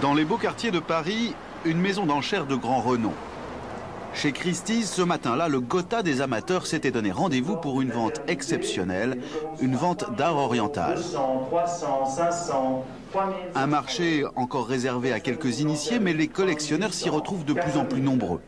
Dans les beaux quartiers de Paris, une maison d'enchères de grand renom. Chez Christie's, ce matin-là, le Gotha des amateurs s'était donné rendez-vous pour une vente exceptionnelle, une vente d'art oriental. 200, 300, 500, 3000... Un marché encore réservé à quelques initiés, mais les collectionneurs s'y retrouvent de plus en plus nombreux.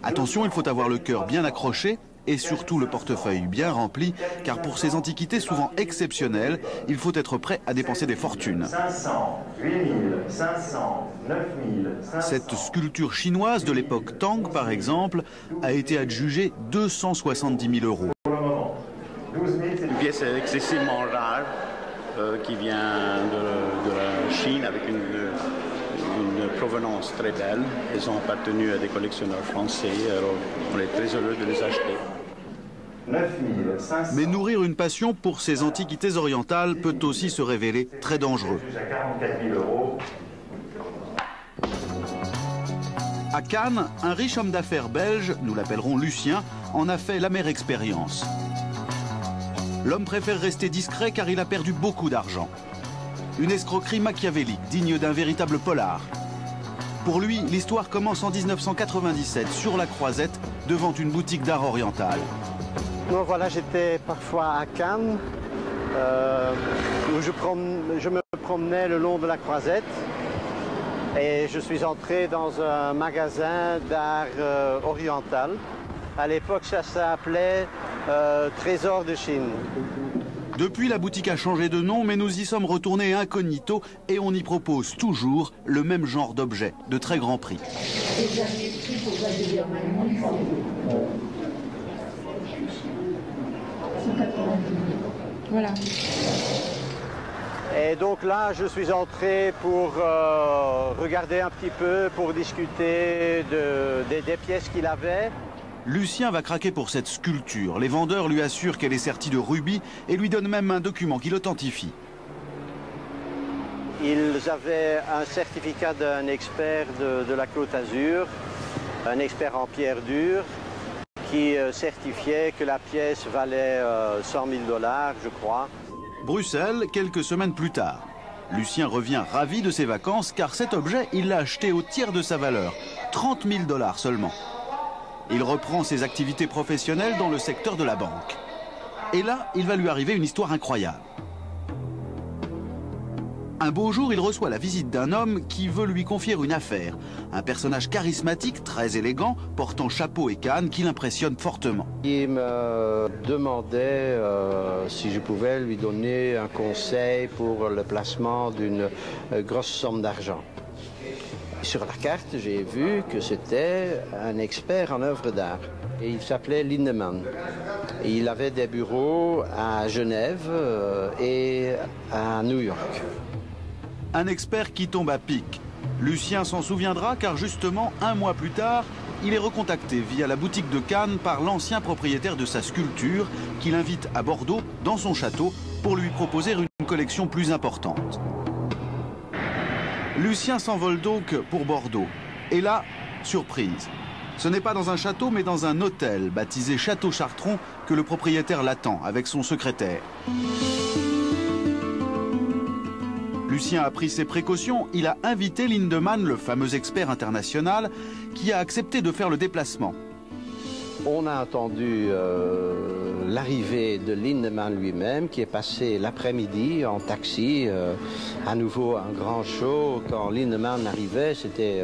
Attention, il faut avoir le cœur bien accroché et surtout le portefeuille bien rempli, car pour ces antiquités souvent exceptionnelles, il faut être prêt à dépenser des fortunes. 500, 8000, 500, 9000, 500... Cette sculpture chinoise de l'époque Tang, par exemple, a été adjugée 270 000 €. Pour le moment, 12 000, c'est... Une pièce excessivement rare qui vient de la Chine avec une provenance très belle. Elles ont appartenu à des collectionneurs français, alors on est très heureux de les acheter. 9500... Mais nourrir une passion pour ces antiquités orientales peut aussi se révéler très dangereux. À 44 000 €. À Cannes, un riche homme d'affaires belge, nous l'appellerons Lucien, en a fait l'amère expérience. L'homme préfère rester discret car il a perdu beaucoup d'argent. Une escroquerie machiavélique, digne d'un véritable polar. Pour lui, l'histoire commence en 1997, sur la Croisette, devant une boutique d'art oriental. Donc voilà, j'étais parfois à Cannes, où je me promenais le long de la Croisette. Et je suis entré dans un magasin d'art oriental. À l'époque, ça s'appelait Trésor de Chine. Depuis, la boutique a changé de nom, mais nous y sommes retournés incognito et on y propose toujours le même genre d'objet, de très grand prix. Voilà. Et donc là, je suis entré pour regarder un petit peu, pour discuter des pièces qu'il avait. Lucien va craquer pour cette sculpture. Les vendeurs lui assurent qu'elle est sertie de rubis et lui donnent même un document qui l'authentifie. Ils avaient un certificat d'un expert de la Côte d'Azur, un expert en pierre dure, qui certifiait que la pièce valait 100 000 $, je crois. Bruxelles, quelques semaines plus tard. Lucien revient ravi de ses vacances car cet objet, il l'a acheté au tiers de sa valeur, 30 000 $ seulement. Il reprend ses activités professionnelles dans le secteur de la banque. Et là, il va lui arriver une histoire incroyable. Un beau jour, il reçoit la visite d'un homme qui veut lui confier une affaire. Un personnage charismatique, très élégant, portant chapeau et canne, qui l'impressionne fortement. Il me demandait si je pouvais lui donner un conseil pour le placement d'une grosse somme d'argent. Sur la carte, j'ai vu que c'était un expert en œuvres d'art. Et il s'appelait Lindemann. Et il avait des bureaux à Genève et à New York. Un expert qui tombe à pic. Lucien s'en souviendra car justement, un mois plus tard, il est recontacté via la boutique de Cannes par l'ancien propriétaire de sa sculpture qui l'invite à Bordeaux, dans son château, pour lui proposer une collection plus importante. Lucien s'envole donc pour Bordeaux. Et là, surprise. Ce n'est pas dans un château, mais dans un hôtel baptisé Château Chartron que le propriétaire l'attend avec son secrétaire. Lucien a pris ses précautions. Il a invité Lindemann, le fameux expert international, qui a accepté de faire le déplacement. On a attendu l'arrivée de Lindemann lui-même, qui est passé l'après-midi en taxi. À nouveau un grand show. Quand Lindemann arrivait, c'était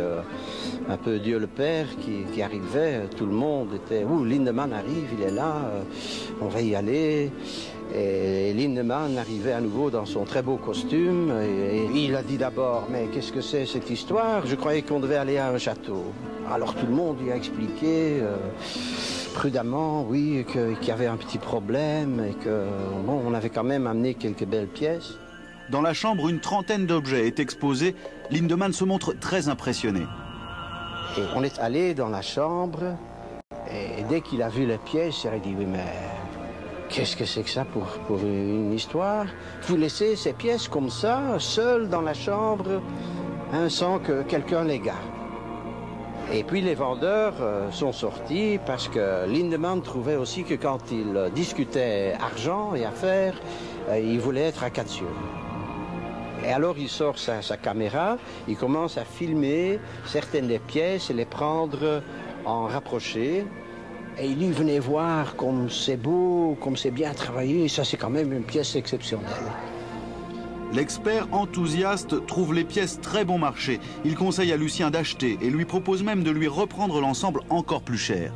un peu Dieu le Père qui arrivait. Tout le monde était « Ouh, Lindemann arrive, il est là, on va y aller ». Et Lindemann arrivait à nouveau dans son très beau costume. Et il a dit d'abord « Mais qu'est-ce que c'est cette histoire? Je croyais qu'on devait aller à un château. » Alors tout le monde lui a expliqué prudemment, oui, qu'il y avait un petit problème et que bon, on avait quand même amené quelques belles pièces. Dans la chambre, une trentaine d'objets est exposée. Lindemann se montre très impressionné. Et on est allé dans la chambre et dès qu'il a vu les pièces, il a dit « Oui, mais qu'est-ce que c'est que ça pour une histoire? Vous laissez ces pièces comme ça, seules dans la chambre, hein, sans que quelqu'un les garde. » Et puis les vendeurs sont sortis parce que Lindemann trouvait aussi que quand il discutait argent et affaires, il voulait être à quatre yeux. Et alors il sort sa caméra, il commence à filmer certaines des pièces et les prendre en rapproché. Et il dit, venez voir comme c'est beau, comme c'est bien travaillé, ça c'est quand même une pièce exceptionnelle. L'expert enthousiaste trouve les pièces très bon marché. Il conseille à Lucien d'acheter et lui propose même de lui reprendre l'ensemble encore plus cher.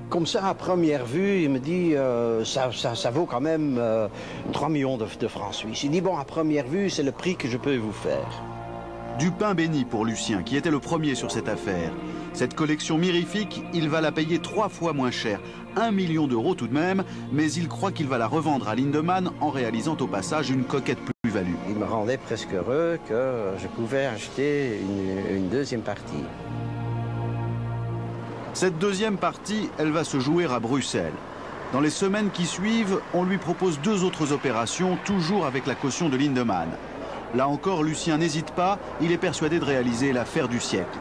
Comme ça, à première vue, il me dit, ça vaut quand même 3 millions de francs suisses. Il dit, bon, à première vue, c'est le prix que je peux vous faire. Du pain béni pour Lucien, qui était le premier sur cette affaire. Cette collection mirifique, il va la payer 3 fois moins cher. 1 million d'euros tout de même, mais il croit qu'il va la revendre à Lindemann en réalisant au passage une coquette plus-value. Il me rendait presque heureux que je pouvais acheter une deuxième partie. Cette deuxième partie, elle va se jouer à Bruxelles. Dans les semaines qui suivent, on lui propose 2 autres opérations, toujours avec la caution de Lindemann. Là encore, Lucien n'hésite pas, il est persuadé de réaliser l'affaire du siècle.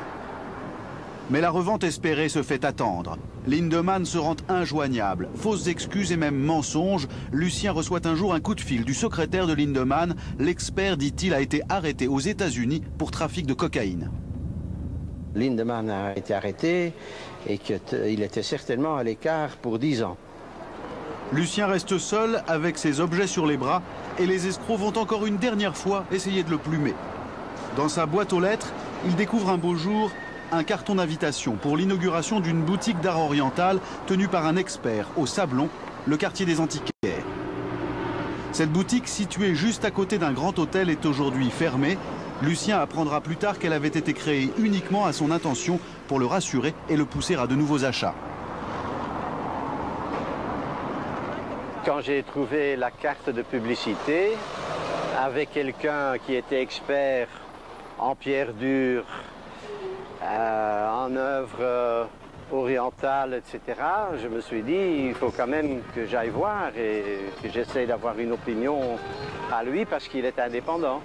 Mais la revente espérée se fait attendre. Lindemann se rend injoignable. Fausses excuses et même mensonges. Lucien reçoit un jour un coup de fil du secrétaire de Lindemann. L'expert, dit-il, a été arrêté aux États-Unis pour trafic de cocaïne. Lindemann a été arrêté et qu'il était certainement à l'écart pour 10 ans. Lucien reste seul avec ses objets sur les bras et les escrocs vont encore une dernière fois essayer de le plumer. Dans sa boîte aux lettres, il découvre un beau jour un carton d'invitation pour l'inauguration d'une boutique d'art oriental tenue par un expert au Sablon, le quartier des antiquaires. Cette boutique, située juste à côté d'un grand hôtel, est aujourd'hui fermée. Lucien apprendra plus tard qu'elle avait été créée uniquement à son intention pour le rassurer et le pousser à de nouveaux achats. Quand j'ai trouvé la carte de publicité avec quelqu'un qui était expert en pierre dure, en œuvre orientale, etc., je me suis dit, il faut quand même que j'aille voir et que j'essaie d'avoir une opinion à lui parce qu'il est indépendant.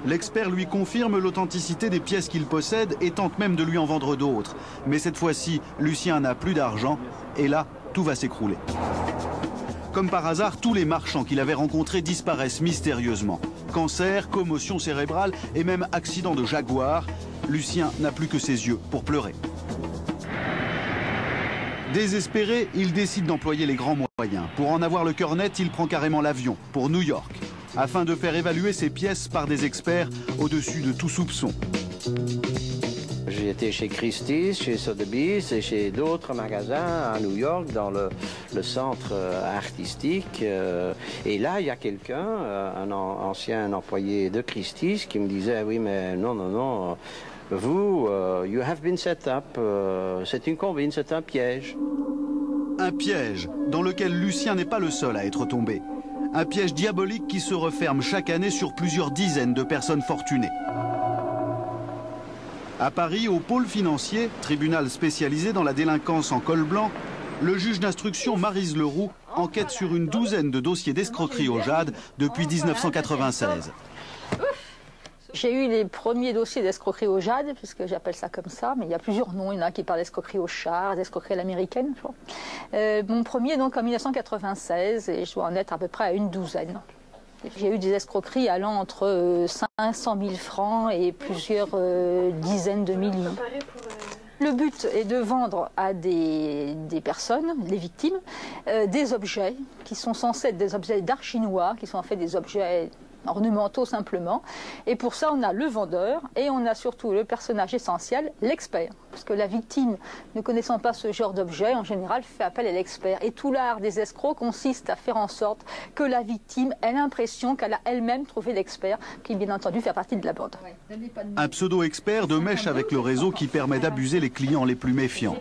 L'expert lui confirme l'authenticité des pièces qu'il possède et tente même de lui en vendre d'autres. Mais cette fois-ci, Lucien n'a plus d'argent et là, tout va s'écrouler. Comme par hasard, tous les marchands qu'il avait rencontrés disparaissent mystérieusement. Cancer, commotion cérébrale et même accident de Jaguar. Lucien n'a plus que ses yeux pour pleurer. Désespéré, il décide d'employer les grands moyens. Pour en avoir le cœur net, il prend carrément l'avion pour New York, afin de faire évaluer ses pièces par des experts au-dessus de tout soupçon. J'ai été chez Christie's, chez Sotheby's et chez d'autres magasins à New York, dans le centre artistique. Et là, il y a quelqu'un, un ancien employé de Christie's, qui me disait, oui, mais non, vous, you have been set up, c'est une combine, c'est un piège. Un piège dans lequel Lucien n'est pas le seul à être tombé. Un piège diabolique qui se referme chaque année sur plusieurs dizaines de personnes fortunées. À Paris, au pôle financier, tribunal spécialisé dans la délinquance en col blanc, le juge d'instruction Maryse Leroux enquête sur une douzaine de dossiers d'escroquerie au jade depuis 1996. J'ai eu les premiers dossiers d'escroquerie au jade, puisque j'appelle ça comme ça, mais il y a plusieurs noms. Il y en a qui parlent d'escroquerie au char, d'escroquerie à l'américaine. Mon premier, donc, en 1996, et je dois en être à peu près à une douzaine. J'ai eu des escroqueries allant entre 500 000 francs et plusieurs dizaines de milliers. Le but est de vendre à des personnes, des victimes, des objets qui sont censés être des objets d'art chinois, qui sont en fait des objets ornementaux simplement. Et pour ça, on a le vendeur et on a surtout le personnage essentiel, l'expert. Parce que la victime, ne connaissant pas ce genre d'objet, en général, fait appel à l'expert. Et tout l'art des escrocs consiste à faire en sorte que la victime ait l'impression qu'elle a elle-même trouvé l'expert, qui bien entendu fait partie de la bande. Un pseudo-expert de mèche avec le réseau qui permet d'abuser les clients les plus méfiants.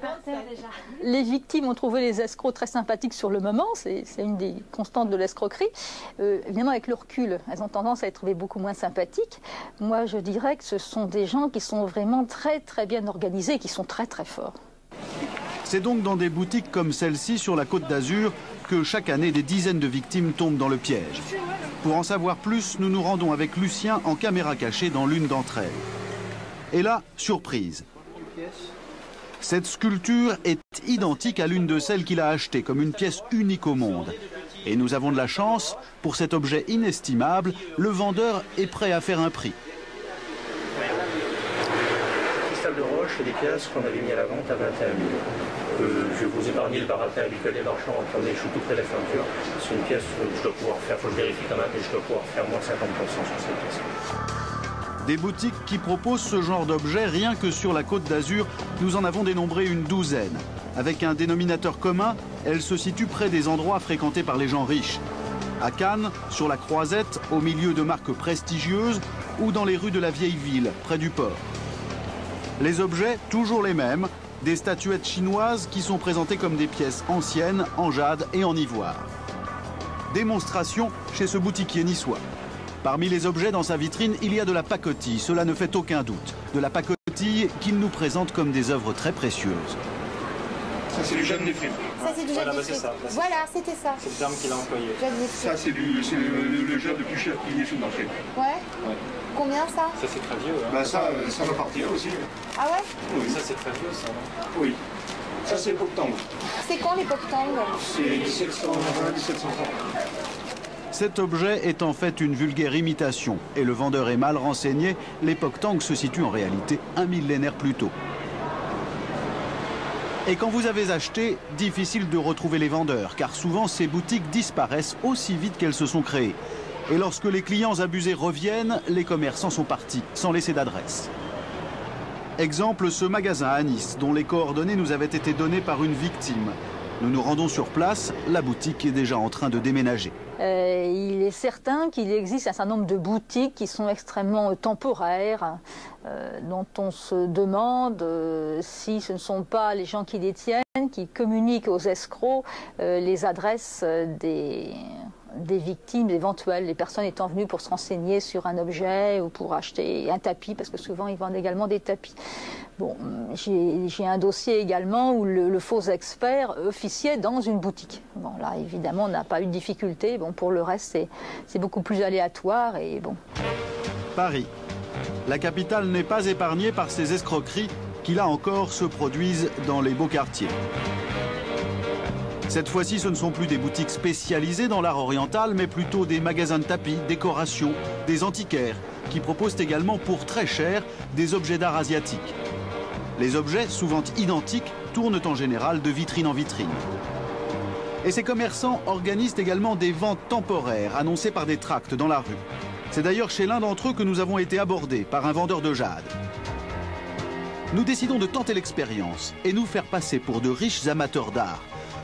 Les victimes ont trouvé les escrocs très sympathiques sur le moment, c'est une des constantes de l'escroquerie. Évidemment, avec le recul, elles ont tendance à être trouvées beaucoup moins sympathiques. Moi, je dirais que ce sont des gens qui sont vraiment très très bien organisés, qui sont très très forts. C'est donc dans des boutiques comme celle-ci sur la Côte d'Azur que chaque année des dizaines de victimes tombent dans le piège. Pour en savoir plus, nous nous rendons avec Lucien en caméra cachée dans l'une d'entre elles. Et là, surprise. Cette sculpture est identique à l'une de celles qu'il a achetées comme une pièce unique au monde. Et nous avons de la chance, pour cet objet inestimable, le vendeur est prêt à faire un prix. Cristal de roche, c'est des pièces qu'on avait mis à la vente à 21 000. Je vais vous épargner le baratin habituel des marchands. Attendez, je suis tout près de la fermeture. C'est une pièce que je dois pouvoir faire, il faut que je vérifie quand même, mais je dois pouvoir faire moins 50% sur cette pièce. Des boutiques qui proposent ce genre d'objet, rien que sur la Côte d'Azur, nous en avons dénombré une douzaine. Avec un dénominateur commun, elles se situent près des endroits fréquentés par les gens riches. À Cannes, sur la Croisette, au milieu de marques prestigieuses, ou dans les rues de la vieille ville, près du port. Les objets, toujours les mêmes, des statuettes chinoises qui sont présentées comme des pièces anciennes, en jade et en ivoire. Démonstration chez ce boutiquier niçois. Parmi les objets dans sa vitrine, il y a de la pacotille, cela ne fait aucun doute. De la pacotille qu'il nous présente comme des œuvres très précieuses. Ça, c'est du jade Néphrite. Ça, c'est du jade Néphrite. Voilà, c'était ça. C'est le terme qu'il a employé. Ça, c'est le jade le plus cher qu'il y ait sur le marché. Ouais. Combien ça? Ça, c'est très vieux. Hein. Ben, ça va partir aussi. Ah ouais? Oui. Ça, c'est très vieux, ça, non? Oui. Ça, c'est Poctang. C'est quand les Poctang? C'est 1720, 1730. Cet objet est en fait une vulgaire imitation, et le vendeur est mal renseigné, les Poctang se situent en réalité un millénaire plus tôt. Et quand vous avez acheté, difficile de retrouver les vendeurs, car souvent ces boutiques disparaissent aussi vite qu'elles se sont créées. Et lorsque les clients abusés reviennent, les commerçants sont partis, sans laisser d'adresse. Exemple, ce magasin à Nice, dont les coordonnées nous avaient été données par une victime. Nous nous rendons sur place, la boutique est déjà en train de déménager. Il est certain qu'il existe un certain nombre de boutiques qui sont extrêmement temporaires, dont on se demande si ce ne sont pas les gens qui les tiennent, qui communiquent aux escrocs les adresses des victimes éventuelles, les personnes étant venues pour se renseigner sur un objet ou pour acheter un tapis, parce que souvent ils vendent également des tapis. Bon, j'ai un dossier également où le faux expert officiait dans une boutique. Bon, là évidemment on n'a pas eu de difficulté. Bon, pour le reste c'est beaucoup plus aléatoire et bon. Paris. La capitale n'est pas épargnée par ces escroqueries qui là encore se produisent dans les beaux quartiers. Cette fois-ci, ce ne sont plus des boutiques spécialisées dans l'art oriental, mais plutôt des magasins de tapis, décorations, des antiquaires, qui proposent également pour très cher des objets d'art asiatique. Les objets, souvent identiques, tournent en général de vitrine en vitrine. Et ces commerçants organisent également des ventes temporaires, annoncées par des tracts dans la rue. C'est d'ailleurs chez l'un d'entre eux que nous avons été abordés par un vendeur de jade. Nous décidons de tenter l'expérience et nous faire passer pour de riches amateurs d'art.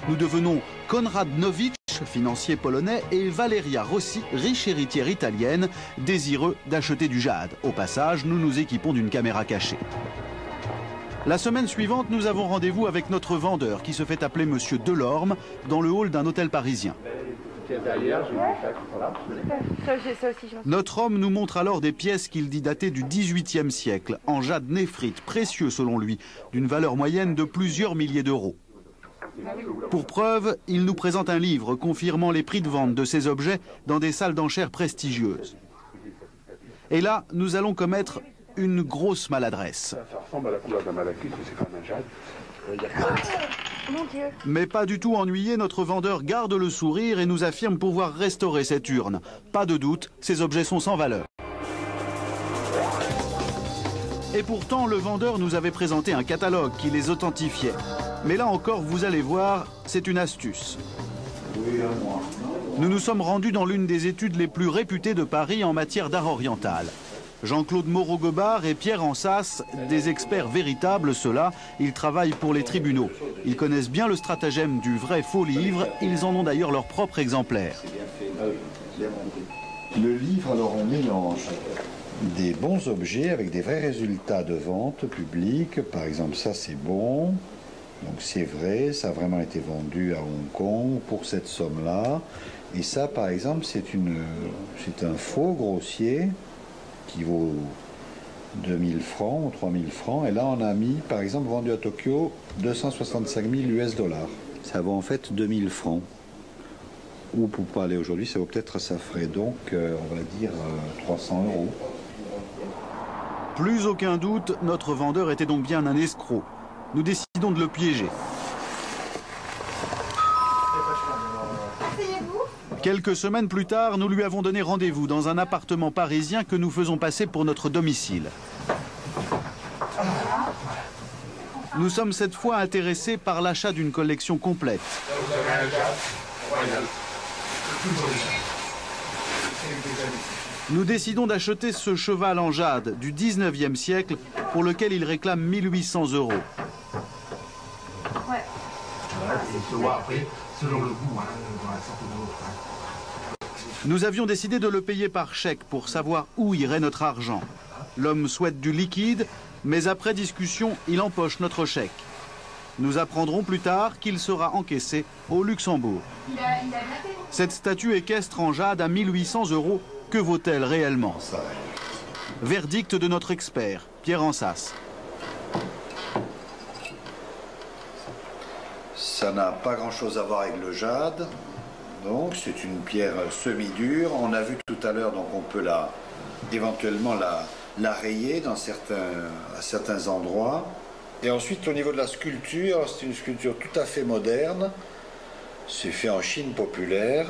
Nous devenons Konrad Nowicz, financier polonais, et Valeria Rossi, riche héritière italienne, désireux d'acheter du jade. Au passage, nous nous équipons d'une caméra cachée. La semaine suivante, nous avons rendez-vous avec notre vendeur qui se fait appeler Monsieur Delorme dans le hall d'un hôtel parisien. Notre homme nous montre alors des pièces qu'il dit dater du XVIIIe siècle, en jade Néphrite, précieux selon lui, d'une valeur moyenne de plusieurs milliers d'euros. Pour preuve, il nous présente un livre confirmant les prix de vente de ces objets dans des salles d'enchères prestigieuses. Et là, nous allons commettre une grosse maladresse. Ça ressemble à la couleur d'un malachite, mais c'est quand même un jade. Mon Dieu. Mais pas du tout ennuyé, notre vendeur garde le sourire et nous affirme pouvoir restaurer cette urne. Pas de doute, ces objets sont sans valeur. Et pourtant, le vendeur nous avait présenté un catalogue qui les authentifiait. Mais là encore, vous allez voir, c'est une astuce. Nous nous sommes rendus dans l'une des études les plus réputées de Paris en matière d'art oriental. Jean-Claude Moreau-Gobard et Pierre Ansas, des experts véritables, ceux-là, ils travaillent pour les tribunaux. Ils connaissent bien le stratagème du vrai faux livre, ils en ont d'ailleurs leur propre exemplaire. Le livre, alors on mélange des bons objets avec des vrais résultats de vente publique. Par exemple, ça c'est bon, donc c'est vrai, ça a vraiment été vendu à Hong Kong pour cette somme-là. Et ça, par exemple, c'est un faux grossier qui vaut 2000 francs ou 3000 francs. Et là, on a mis, par exemple, vendu à Tokyo 265 000 US dollars. Ça vaut en fait 2000 francs. Ou pour pas aller aujourd'hui, ça vaut peut-être, ça ferait donc, on va dire, 300 euros. Plus aucun doute, notre vendeur était donc bien un escroc. Nous décidons de le piéger. Asseyez-vous. Quelques semaines plus tard, nous lui avons donné rendez-vous dans un appartement parisien que nous faisons passer pour notre domicile. Nous sommes cette fois intéressés par l'achat d'une collection complète. Nous décidons d'acheter ce cheval en jade du 19e siècle pour lequel il réclame 1800 €. Nous avions décidé de le payer par chèque pour savoir où irait notre argent. L'homme souhaite du liquide, mais après discussion, il empoche notre chèque. Nous apprendrons plus tard qu'il sera encaissé au Luxembourg. Cette statue équestre en jade à 1800 €, que vaut-elle réellement? Verdict de notre expert, Pierre Ansas. Ça n'a pas grand-chose à voir avec le jade. Donc c'est une pierre semi-dure. On a vu tout à l'heure, donc on peut éventuellement la rayer à certains endroits. Et ensuite au niveau de la sculpture, c'est une sculpture tout à fait moderne. C'est fait en Chine populaire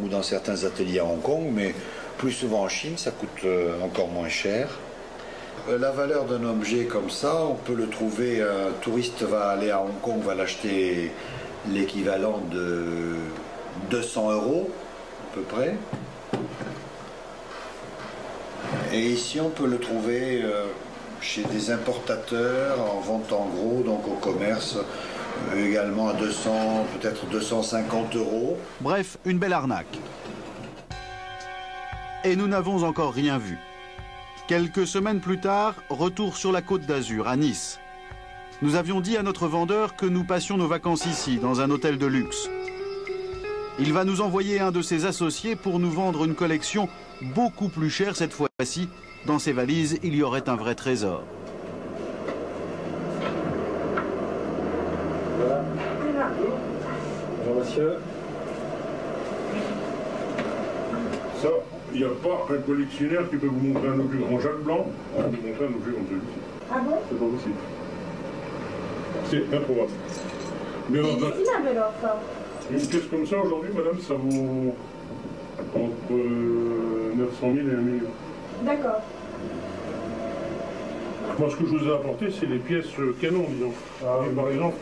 ou dans certains ateliers à Hong Kong, mais plus souvent en Chine, ça coûte encore moins cher. La valeur d'un objet comme ça, on peut le trouver, un touriste va aller à Hong Kong, va l'acheter l'équivalent de 200 € à peu près. Et ici on peut le trouver chez des importateurs en vente en gros, donc au commerce, également à 200, peut-être 250 €. Bref, une belle arnaque. Et nous n'avons encore rien vu. Quelques semaines plus tard, retour sur la Côte d'Azur, à Nice. Nous avions dit à notre vendeur que nous passions nos vacances ici, dans un hôtel de luxe. Il va nous envoyer un de ses associés pour nous vendre une collection beaucoup plus chère cette fois-ci. Dans ses valises, il y aurait un vrai trésor. Voilà. Bonjour monsieur. Ça, il n'y a pas un collectionneur qui peut vous montrer un objet en jade blanc, on peut vous montrer un objet comme celui-ci. Ah bon? C'est pas possible. C'est improbable. Mais C'est destinable alors, ça. Une pièce comme ça aujourd'hui, madame, ça vaut entre 900 000 et 1 million. D'accord. Moi, ce que je vous ai apporté, c'est les pièces canon, disons. Et par exemple,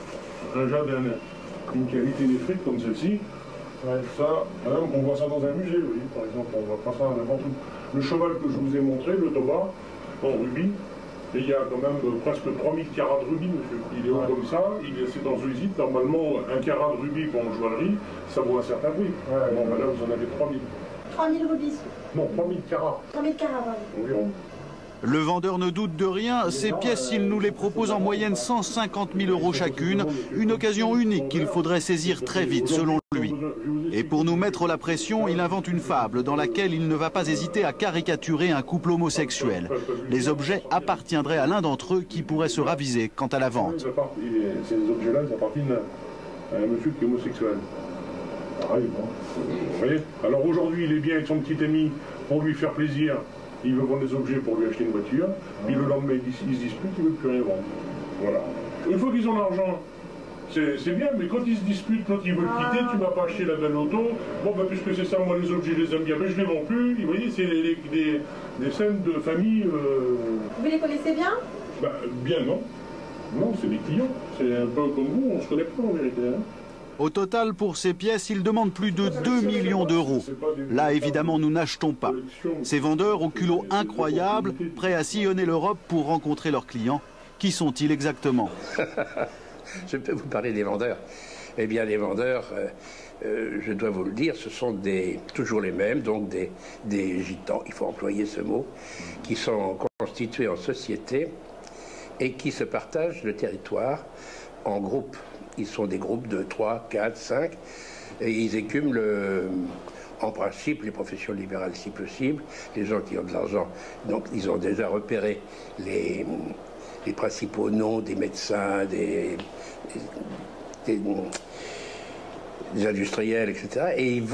un jade une qualité d'électrique comme celle-ci. Ça, madame, on voit ça dans un musée, oui. Par exemple, on voit pas ça n'importe où. Le cheval que je vous ai montré, le Toba, en rubis, et il y a quand même presque 3000 carats de rubis, monsieur. Il est haut comme ça, c'est dans une visite. Normalement, un carat de rubis pour en joaillerie, ça vaut un certain prix. Bon, madame, vous en avez 3000. 3000 rubis. Non, 3000 carats. 3000 carats, pardon. Environ. Le vendeur ne doute de rien, ces pièces, il nous les propose en moyenne 150 000 € chacune, une occasion unique qu'il faudrait saisir très vite selon lui. Et pour nous mettre la pression, il invente une fable dans laquelle il ne va pas hésiter à caricaturer un couple homosexuel. Les objets appartiendraient à l'un d'entre eux qui pourrait se raviser quant à la vente. Ces objets-là, ils appartiennent à un monsieur qui est homosexuel. Pareil, bon. Vous voyez? Alors aujourd'hui, il est bien avec son petit ami pour lui faire plaisir. Il veut vendre des objets pour lui acheter une voiture, puis le lendemain ils se disputent, il ne veut plus rien vendre. Voilà. Une fois qu'ils ont l'argent, c'est bien, mais quand ils se disputent, quand ils veulent quitter, tu ne m'as pas acheté la belle auto, bon ben puisque c'est ça, moi les objets je les aime bien, mais je ne les vends plus. Vous voyez, c'est des scènes de famille. Vous les connaissez bien? Bah, bien non. Non, c'est des clients. C'est un peu comme vous, on ne se connaît pas en vérité. Hein. Au total, pour ces pièces, il demande plus de 2 millions d'euros. Là, évidemment, nous n'achetons pas. Ces vendeurs au culot incroyable, prêts à sillonner l'Europe pour rencontrer leurs clients. Qui sont-ils exactement? Je peux vous parler des vendeurs. Eh bien, les vendeurs, je dois vous le dire, ce sont toujours les mêmes, donc des gitans, il faut employer ce mot, qui sont constitués en société et qui se partagent le territoire en groupes. Ils sont des groupes de 3, 4, 5, et ils écument en principe les professions libérales si possible, les gens qui ont de l'argent. Donc ils ont déjà repéré les principaux noms des médecins, des industriels, etc. Et ils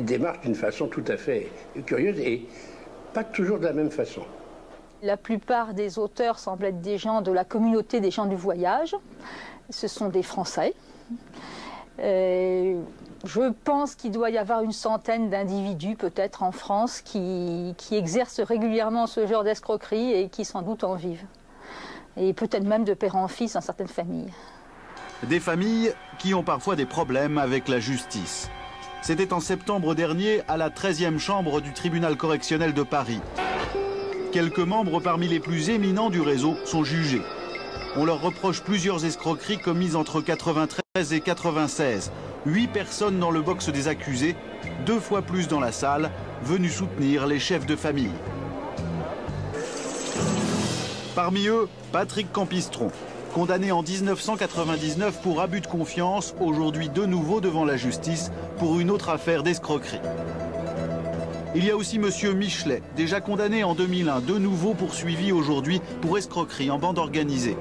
démarquent d'une façon tout à fait curieuse et pas toujours de la même façon. La plupart des auteurs semblent être des gens de la communauté des gens du voyage. Ce sont des Français. Je pense qu'il doit y avoir une centaine d'individus peut-être en France qui exercent régulièrement ce genre d'escroquerie et qui sans doute en vivent. Et peut-être même de père en fils dans certaines familles. Des familles qui ont parfois des problèmes avec la justice. C'était en septembre dernier à la 13e chambre du tribunal correctionnel de Paris. Quelques membres parmi les plus éminents du réseau sont jugés. On leur reproche plusieurs escroqueries commises entre 93 et 96. 8 personnes dans le box des accusés, 2 fois plus dans la salle, venues soutenir les chefs de famille. Parmi eux, Patrick Campistron, condamné en 1999 pour abus de confiance, aujourd'hui de nouveau devant la justice pour une autre affaire d'escroquerie. Il y a aussi monsieur Michelet, déjà condamné en 2001, de nouveau poursuivi aujourd'hui pour escroquerie en bande organisée.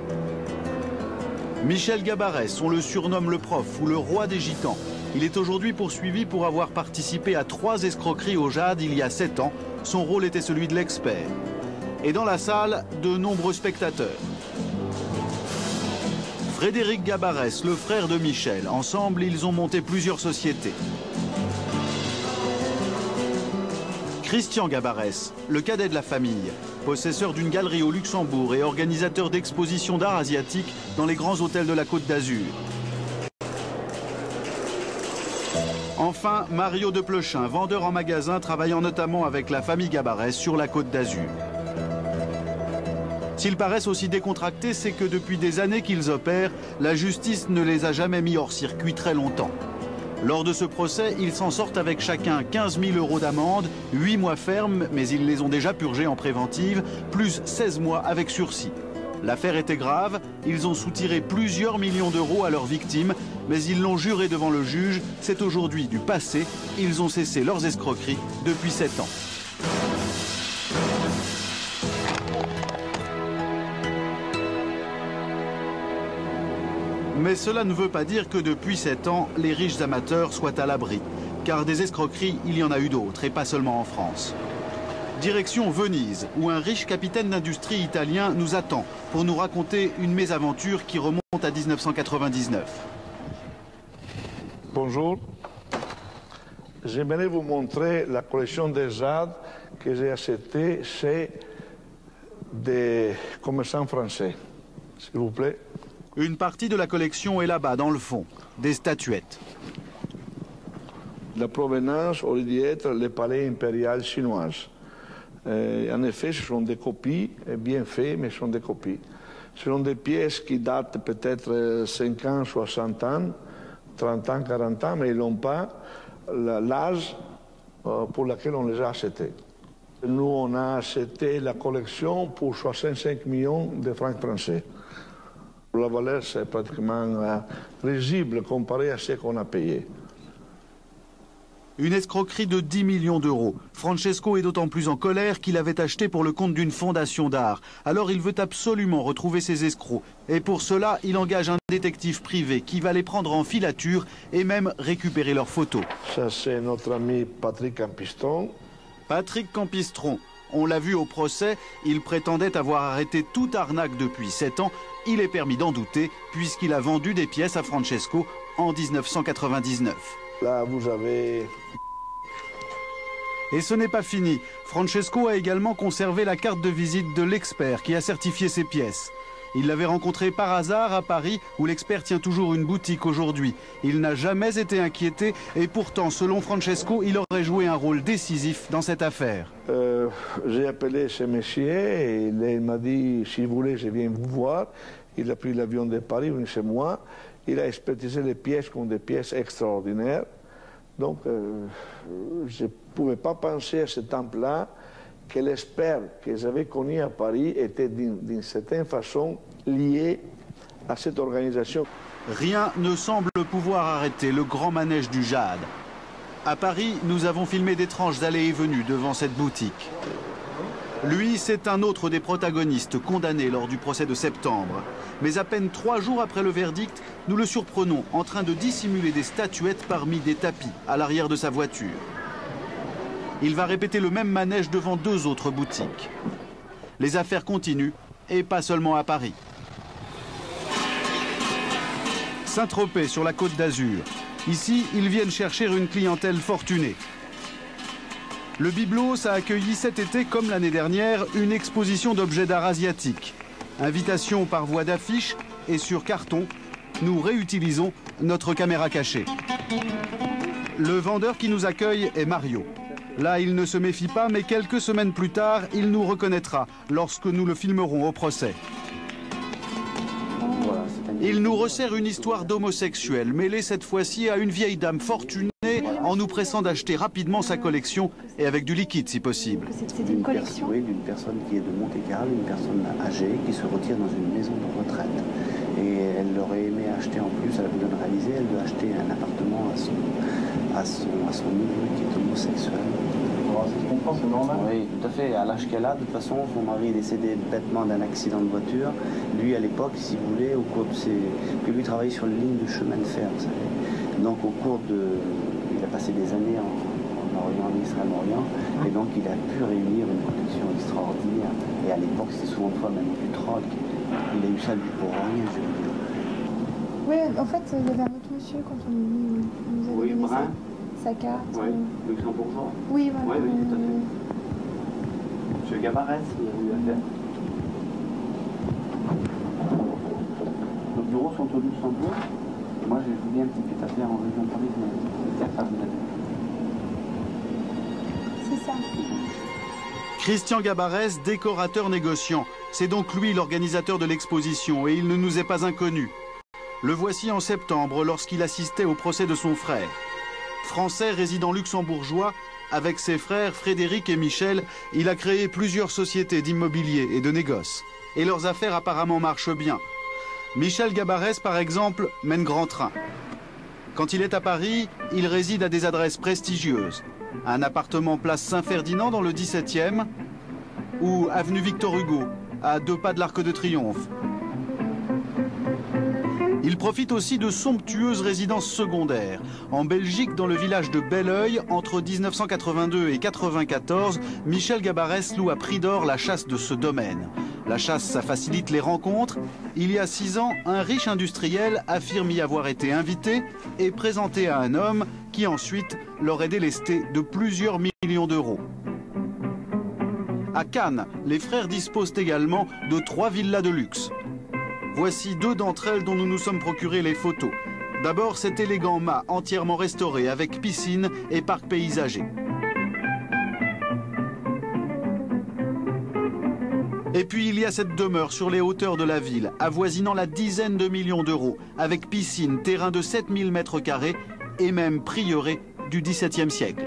Michel Gabarès, on le surnomme le prof ou le roi des gitans. Il est aujourd'hui poursuivi pour avoir participé à 3 escroqueries au Jade il y a 7 ans. Son rôle était celui de l'expert. Et dans la salle, de nombreux spectateurs. Frédéric Gabarès, le frère de Michel. Ensemble, ils ont monté plusieurs sociétés. Christian Gabarès, le cadet de la famille, possesseur d'une galerie au Luxembourg et organisateur d'expositions d'art asiatique dans les grands hôtels de la Côte d'Azur. Enfin, Mario de Plechin, vendeur en magasin travaillant notamment avec la famille Gabarès sur la Côte d'Azur. S'ils paraissent aussi décontractés, c'est que depuis des années qu'ils opèrent, la justice ne les a jamais mis hors circuit très longtemps. Lors de ce procès, ils s'en sortent avec chacun 15 000 € d'amende, 8 mois fermes, mais ils les ont déjà purgés en préventive, plus 16 mois avec sursis. L'affaire était grave, ils ont soutiré plusieurs millions d'euros à leurs victimes, mais ils l'ont juré devant le juge, c'est aujourd'hui du passé, ils ont cessé leurs escroqueries depuis 7 ans. Mais cela ne veut pas dire que depuis 7 ans, les riches amateurs soient à l'abri. Car des escroqueries, il y en a eu d'autres, et pas seulement en France. Direction Venise, où un riche capitaine d'industrie italien nous attend pour nous raconter une mésaventure qui remonte à 1999. Bonjour. J'aimerais vous montrer la collection des jade que j'ai achetée chez des commerçants français. S'il vous plaît. Une partie de la collection est là-bas, dans le fond, des statuettes. La provenance aurait dû être le palais impérial chinois. En effet, ce sont des copies, bien faites, mais ce sont des copies. Ce sont des pièces qui datent peut-être 5 ans, 60 ans, 30 ans, 40 ans, mais ils n'ont pas l'âge pour lequel on les a achetées. Nous, on a acheté la collection pour 65 millions de francs français. La valeur, c'est pratiquement risible comparé à ce qu'on a payé. Une escroquerie de 10 millions d'euros. Francesco est d'autant plus en colère qu'il avait acheté pour le compte d'une fondation d'art. Alors il veut absolument retrouver ses escrocs. Et pour cela, il engage un détective privé qui va les prendre en filature et même récupérer leurs photos. Ça, c'est notre ami Patrick Campistron. Patrick Campistron. On l'a vu au procès, il prétendait avoir arrêté toute arnaque depuis 7 ans. Il est permis d'en douter, puisqu'il a vendu des pièces à Francesco en 1999. Là, vous avez... Et ce n'est pas fini. Francesco a également conservé la carte de visite de l'expert qui a certifié ses pièces. Il l'avait rencontré par hasard à Paris, où l'expert tient toujours une boutique aujourd'hui. Il n'a jamais été inquiété et pourtant, selon Francesco, il aurait joué un rôle décisif dans cette affaire. J'ai appelé ce monsieur et il m'a dit, si vous voulez, je viens vous voir. Il a pris l'avion de Paris, venu chez moi. Il a expertisé les pièces comme des pièces extraordinaires. Donc, je ne pouvais pas penser à ce temps-là que l'expert que j'avais connu à Paris était d'une certaine façon lié à cette organisation. Rien ne semble pouvoir arrêter le grand manège du Jade. À Paris, nous avons filmé d'étranges allées et venues devant cette boutique. Lui, c'est un autre des protagonistes condamnés lors du procès de septembre. Mais à peine 3 jours après le verdict, nous le surprenons en train de dissimuler des statuettes parmi des tapis à l'arrière de sa voiture. Il va répéter le même manège devant 2 autres boutiques. Les affaires continuent, et pas seulement à Paris. Saint-Tropez, sur la Côte d'Azur. Ici, ils viennent chercher une clientèle fortunée. Le Byblos a accueilli cet été, comme l'année dernière, une exposition d'objets d'art asiatiques. Invitation par voie d'affiche et sur carton, nous réutilisons notre caméra cachée. Le vendeur qui nous accueille est Mario. Là, il ne se méfie pas, mais quelques semaines plus tard, il nous reconnaîtra lorsque nous le filmerons au procès. Il nous resserre une histoire d'homosexuel, mêlée cette fois-ci à une vieille dame fortunée en nous pressant d'acheter rapidement sa collection et avec du liquide si possible. C'est une collection? Oui, d'une personne qui est de Monte-Carlo, une personne âgée qui se retire dans une maison de retraite. Et elle aurait aimé acheter en plus, elle vous donne réaliser, elle doit acheter un appartement à son neveu qui est homosexuel. Je comprends, c'est normal. Oui, tout à fait. À l'âge qu'elle a, de toute façon, son mari est décédé bêtement d'un accident de voiture. Lui, à l'époque, si vous voulez, au cours de que lui travaillait sur les lignes de chemin de fer, vous savez. Donc, au cours de... Il a passé des années en Orient, en Extrême-Orient, et donc il a pu réunir une collection extraordinaire. Et à l'époque, c'était souvent fois même du troc. Il a eu ça, lui, pour rien, je veux dire. Oui, en fait, il y avait un autre monsieur quand on nous avait donné sa carte. Oui, luxembourgeois. Oui, voilà. Oui, tout à fait. Monsieur Gabarès, il a eu affaire. Nos bureaux sont au Luxembourg. Moi, j'ai voulu un petit pied à terre en région parisienne. C'est ça, vous avez. C'est ça. Christian Gabarès, décorateur négociant. C'est donc lui l'organisateur de l'exposition et il ne nous est pas inconnu. Le voici en septembre lorsqu'il assistait au procès de son frère. Français résident luxembourgeois, avec ses frères Frédéric et Michel, il a créé plusieurs sociétés d'immobilier et de négoce. Et leurs affaires apparemment marchent bien. Michel Gabarès, par exemple, mène grand train. Quand il est à Paris, il réside à des adresses prestigieuses. Un appartement place Saint-Ferdinand dans le 17e ou avenue Victor Hugo, à 2 pas de l'Arc de Triomphe. Il profite aussi de somptueuses résidences secondaires. En Belgique, dans le village de Belleuil, entre 1982 et 1994, Michel Gabarès loue à prix d'or la chasse de ce domaine. La chasse, ça facilite les rencontres. Il y a 6 ans, un riche industriel affirme y avoir été invité et présenté à un homme qui ensuite l'aurait délesté de plusieurs millions d'euros. À Cannes, les frères disposent également de 3 villas de luxe. Voici 2 d'entre elles dont nous nous sommes procuré les photos. D'abord, cet élégant mât entièrement restauré avec piscine et parc paysager. Et puis il y a cette demeure sur les hauteurs de la ville, avoisinant la dizaine de millions d'euros, avec piscine, terrain de 7000 mètres carrés et même prieuré du XVIIe siècle.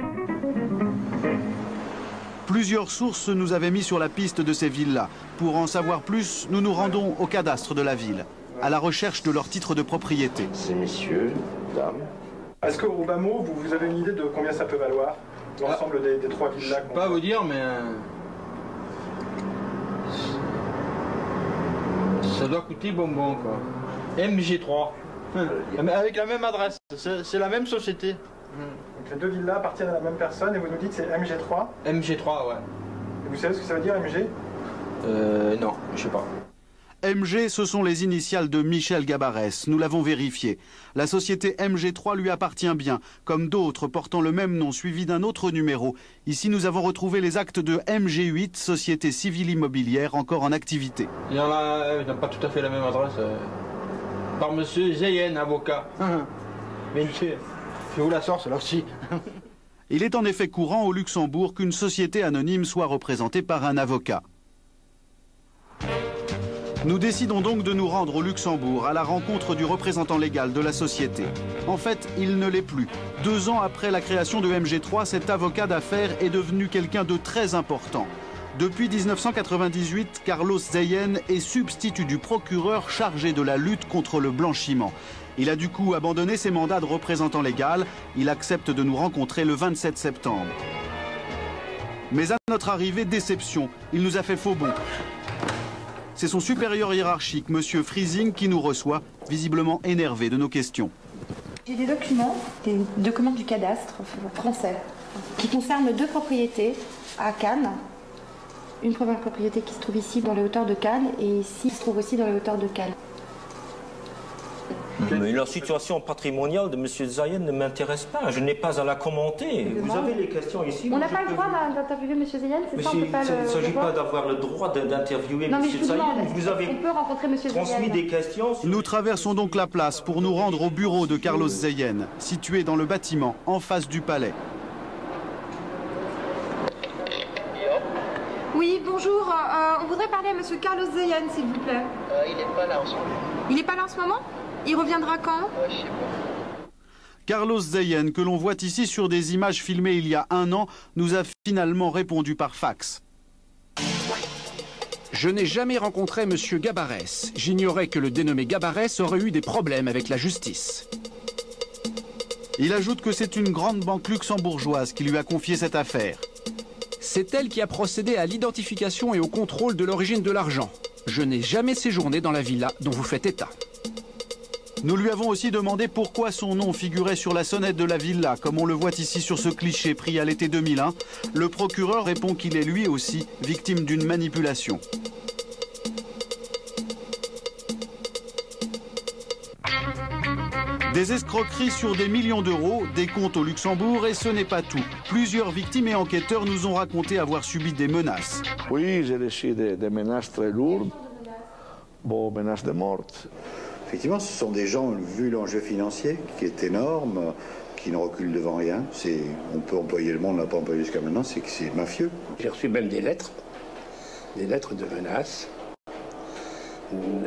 Plusieurs sources nous avaient mis sur la piste de ces villas. Pour en savoir plus, nous nous rendons au cadastre de la ville, à la recherche de leur titre de propriété. Ces messieurs, dames. Est-ce qu'au bas mot, vous avez une idée de combien ça peut valoir, l'ensemble des 3 villas? Je ne peux pas vous dire, mais... ça doit coûter bonbon, quoi. MG3. Avec la même adresse. C'est la même société. Donc les 2 villas appartiennent à la même personne et vous nous dites que c'est MG3? MG3, ouais. Et vous savez ce que ça veut dire, MG? Non, je sais pas. MG, ce sont les initiales de Michel Gabarès, nous l'avons vérifié. La société MG3 lui appartient bien, comme d'autres portant le même nom suivi d'un autre numéro. Ici, nous avons retrouvé les actes de MG8, société civile immobilière encore en activité. Il y en a pas tout à fait la même adresse. Par monsieur Zeyen, avocat. Mais je vous la sors, celle-là aussi. Il est en effet courant au Luxembourg qu'une société anonyme soit représentée par un avocat. Nous décidons donc de nous rendre au Luxembourg à la rencontre du représentant légal de la société. En fait, il ne l'est plus. 2 ans après la création de MG3, cet avocat d'affaires est devenu quelqu'un de très important. Depuis 1998, Carlos Zeyen est substitut du procureur chargé de la lutte contre le blanchiment. Il a du coup abandonné ses mandats de représentant légal. Il accepte de nous rencontrer le 27 septembre. Mais à notre arrivée, déception. Il nous a fait faux bond. C'est son supérieur hiérarchique, M. Friesing, qui nous reçoit, visiblement énervé de nos questions. J'ai des documents du cadastre français, qui concernent 2 propriétés à Cannes. Une première propriété qui se trouve ici dans les hauteurs de Cannes et ici qui se trouve aussi dans les hauteurs de Cannes. Mais la situation patrimoniale de M. Zayed ne m'intéresse pas. Je n'ai pas à la commenter. Vous avez les questions ici. On n'a pas le droit d'interviewer M. Zayed, c'est ça? Il ne s'agit pas d'avoir le droit d'interviewer M. Zayed. Vous avez transmis des questions. Nous traversons donc la place pour nous rendre au bureau de Carlos Zayed, situé dans le bâtiment en face du palais. Oui, bonjour. On voudrait parler à M. Carlos Zayed, s'il vous plaît. Il n'est pas là en ce moment. Il n'est pas là en ce moment? Il reviendra quand? Je sais pas. Carlos Zayed, que l'on voit ici sur des images filmées il y a 1 an, nous a finalement répondu par fax. Je n'ai jamais rencontré M. Gabarès. J'ignorais que le dénommé Gabarès aurait eu des problèmes avec la justice. Il ajoute que c'est une grande banque luxembourgeoise qui lui a confié cette affaire. C'est elle qui a procédé à l'identification et au contrôle de l'origine de l'argent. Je n'ai jamais séjourné dans la villa dont vous faites état. Nous lui avons aussi demandé pourquoi son nom figurait sur la sonnette de la villa, comme on le voit ici sur ce cliché pris à l'été 2001. Le procureur répond qu'il est lui aussi victime d'une manipulation. Des escroqueries sur des millions d'euros, des comptes au Luxembourg, et ce n'est pas tout. Plusieurs victimes et enquêteurs nous ont raconté avoir subi des menaces. Oui, j'ai reçu des menaces très lourdes, bon, menaces de mort. Effectivement, ce sont des gens, vu l'enjeu financier, qui est énorme, qui ne reculent devant rien. On peut employer le mot, on ne l'a pas employé jusqu'à maintenant, c'est que c'est mafieux. J'ai reçu même des lettres de menaces.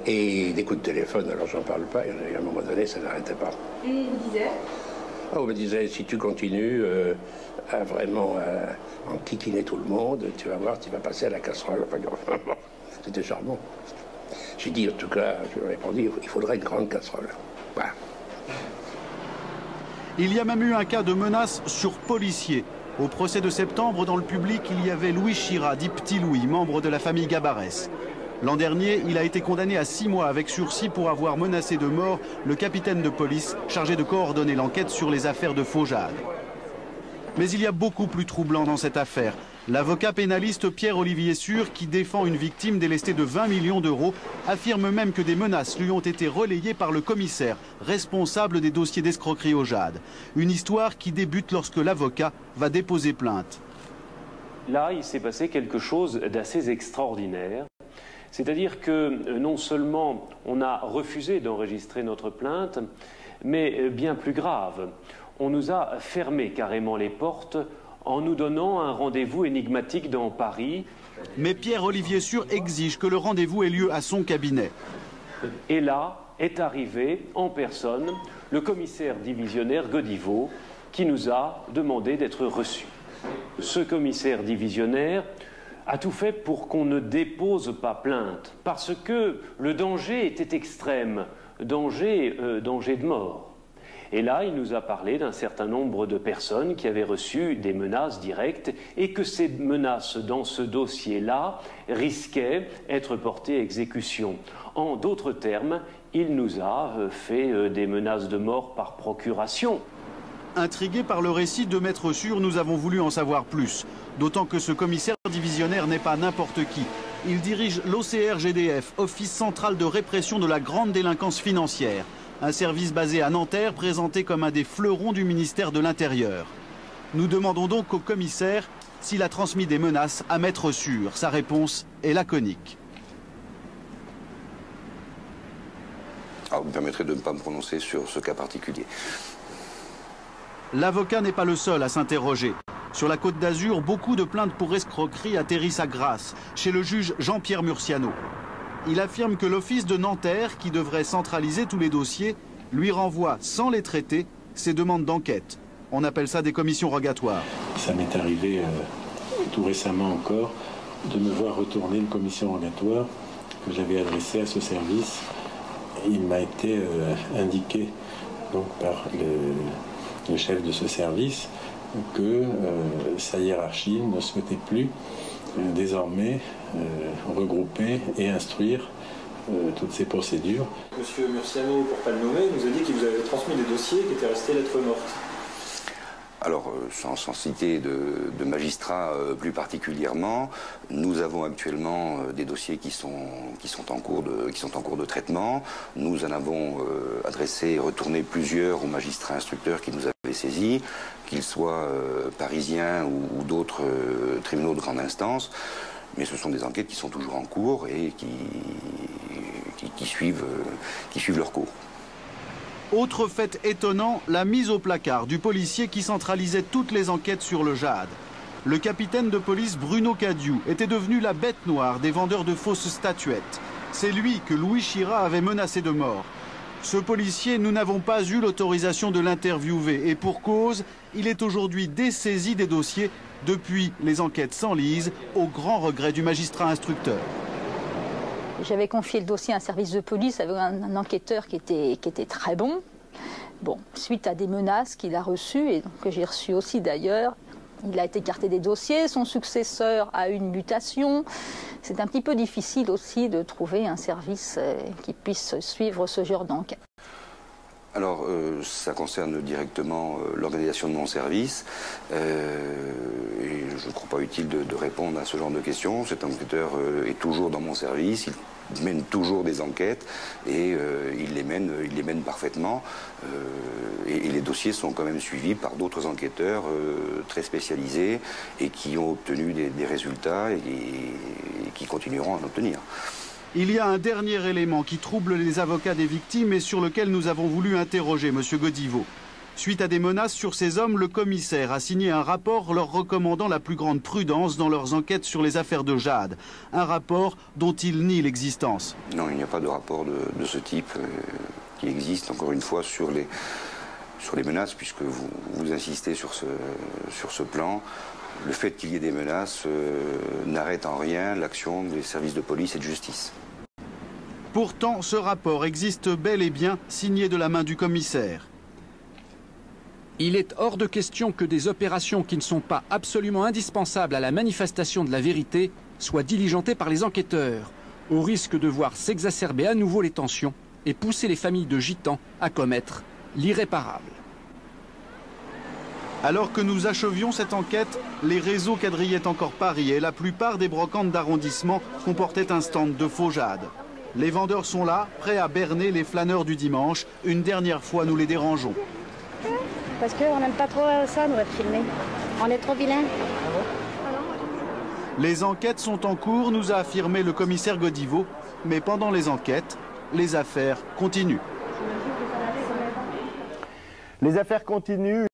Et des coups de téléphone, alors j'en parle pas, et à un moment donné, ça n'arrêtait pas. Et il vous disait? On me disait, si tu continues à vraiment enquiquiner tout le monde, tu vas voir, tu vas passer à la casserole. C'était charmant. J'ai dit, en tout cas, je lui ai répondu, il faudrait une grande casserole. Voilà. Il y a même eu un cas de menace sur policier. Au procès de septembre, dans le public, il y avait Louis Chira, dit Petit Louis, membre de la famille Gabarès. L'an dernier, il a été condamné à 6 mois avec sursis pour avoir menacé de mort le capitaine de police chargé de coordonner l'enquête sur les affaires de Faux-Jade. Mais il y a beaucoup plus troublant dans cette affaire. L'avocat pénaliste Pierre-Olivier Sûr, qui défend une victime délestée de 20 millions d'euros, affirme même que des menaces lui ont été relayées par le commissaire, responsable des dossiers d'escroquerie au Jade. Une histoire qui débute lorsque l'avocat va déposer plainte. Là, il s'est passé quelque chose d'assez extraordinaire. C'est-à-dire que non seulement on a refusé d'enregistrer notre plainte, mais bien plus grave, on nous a fermé carrément les portes en nous donnant un rendez-vous énigmatique dans Paris. Mais Pierre-Olivier Sûr exige que le rendez-vous ait lieu à son cabinet. Et là est arrivé en personne le commissaire divisionnaire Godiveau qui nous a demandé d'être reçus. Ce commissaire divisionnaire a tout fait pour qu'on ne dépose pas plainte, parce que le danger était extrême, danger de mort. Et là, il nous a parlé d'un certain nombre de personnes qui avaient reçu des menaces directes et que ces menaces dans ce dossier-là risquaient d'être portées à exécution. En d'autres termes, il nous a fait des menaces de mort par procuration. Intrigués par le récit de Maître Sûr, nous avons voulu en savoir plus. D'autant que ce commissaire divisionnaire n'est pas n'importe qui. Il dirige l'OCRGDF, Office central de répression de la grande délinquance financière. Un service basé à Nanterre, présenté comme un des fleurons du ministère de l'Intérieur. Nous demandons donc au commissaire s'il a transmis des menaces à Maître Sûr. Sa réponse est laconique. Alors, vous me permettrez de ne pas me prononcer sur ce cas particulier. L'avocat n'est pas le seul à s'interroger. Sur la Côte d'Azur, beaucoup de plaintes pour escroquerie atterrissent à Grasse, chez le juge Jean-Pierre Murciano. Il affirme que l'office de Nanterre, qui devrait centraliser tous les dossiers, lui renvoie sans les traiter ses demandes d'enquête. On appelle ça des commissions rogatoires. Ça m'est arrivé tout récemment encore de me voir retourner une commission rogatoire que j'avais adressée à ce service. Il m'a été indiqué donc, par le chef de ce service que sa hiérarchie ne souhaitait plus désormais regrouper et instruire toutes ces procédures. Monsieur Murciano, pour ne pas le nommer, nous a dit qu'il vous avait transmis des dossiers qui étaient restés lettres mortes. Alors, sans citer de magistrats plus particulièrement, nous avons actuellement des dossiers qui sont en cours de traitement. Nous en avons adressé et retourné plusieurs aux magistrats instructeurs qui nous avaient saisis, qu'ils soient parisiens ou d'autres tribunaux de grande instance. Mais ce sont des enquêtes qui sont toujours en cours et qui suivent leur cours. Autre fait étonnant, la mise au placard du policier qui centralisait toutes les enquêtes sur le jade. Le capitaine de police Bruno Cadieux était devenu la bête noire des vendeurs de fausses statuettes. C'est lui que Louis Chirat avait menacé de mort. Ce policier, nous n'avons pas eu l'autorisation de l'interviewer et pour cause, il est aujourd'hui dessaisi des dossiers. Depuis, les enquêtes s'enlisent au grand regret du magistrat instructeur. J'avais confié le dossier à un service de police avec un enquêteur qui était très bon. Bon, suite à des menaces qu'il a reçues et que j'ai reçues aussi d'ailleurs, il a été écarté des dossiers, son successeur a eu une mutation. C'est un petit peu difficile aussi de trouver un service qui puisse suivre ce genre d'enquête. Alors, ça concerne directement l'organisation de mon service. Et je ne crois pas utile de répondre à ce genre de questions. Cet enquêteur est toujours dans mon service. Il mène toujours des enquêtes et il les mène parfaitement. Et les dossiers sont quand même suivis par d'autres enquêteurs très spécialisés et qui ont obtenu des résultats et qui continueront à en obtenir. Il y a un dernier élément qui trouble les avocats des victimes et sur lequel nous avons voulu interroger M. Godiveau. Suite à des menaces sur ces hommes, le commissaire a signé un rapport leur recommandant la plus grande prudence dans leurs enquêtes sur les affaires de jade. Un rapport dont il nie l'existence. Non, il n'y a pas de rapport de ce type qui existe, encore une fois, sur les menaces, puisque vous insistez sur ce plan. Le fait qu'il y ait des menaces n'arrête en rien l'action des services de police et de justice. Pourtant, ce rapport existe bel et bien, signé de la main du commissaire. Il est hors de question que des opérations qui ne sont pas absolument indispensables à la manifestation de la vérité soient diligentées par les enquêteurs, au risque de voir s'exacerber à nouveau les tensions et pousser les familles de gitans à commettre l'irréparable. Alors que nous achevions cette enquête, les réseaux quadrillaient encore Paris et la plupart des brocantes d'arrondissement comportaient un stand de faux jade. Les vendeurs sont là, prêts à berner les flâneurs du dimanche. Une dernière fois, nous les dérangeons. Parce qu'on n'aime pas trop ça, nous, filmer. On est trop vilains. Les enquêtes sont en cours, nous a affirmé le commissaire Godiveau. Mais pendant les enquêtes, les affaires continuent. Les affaires continuent.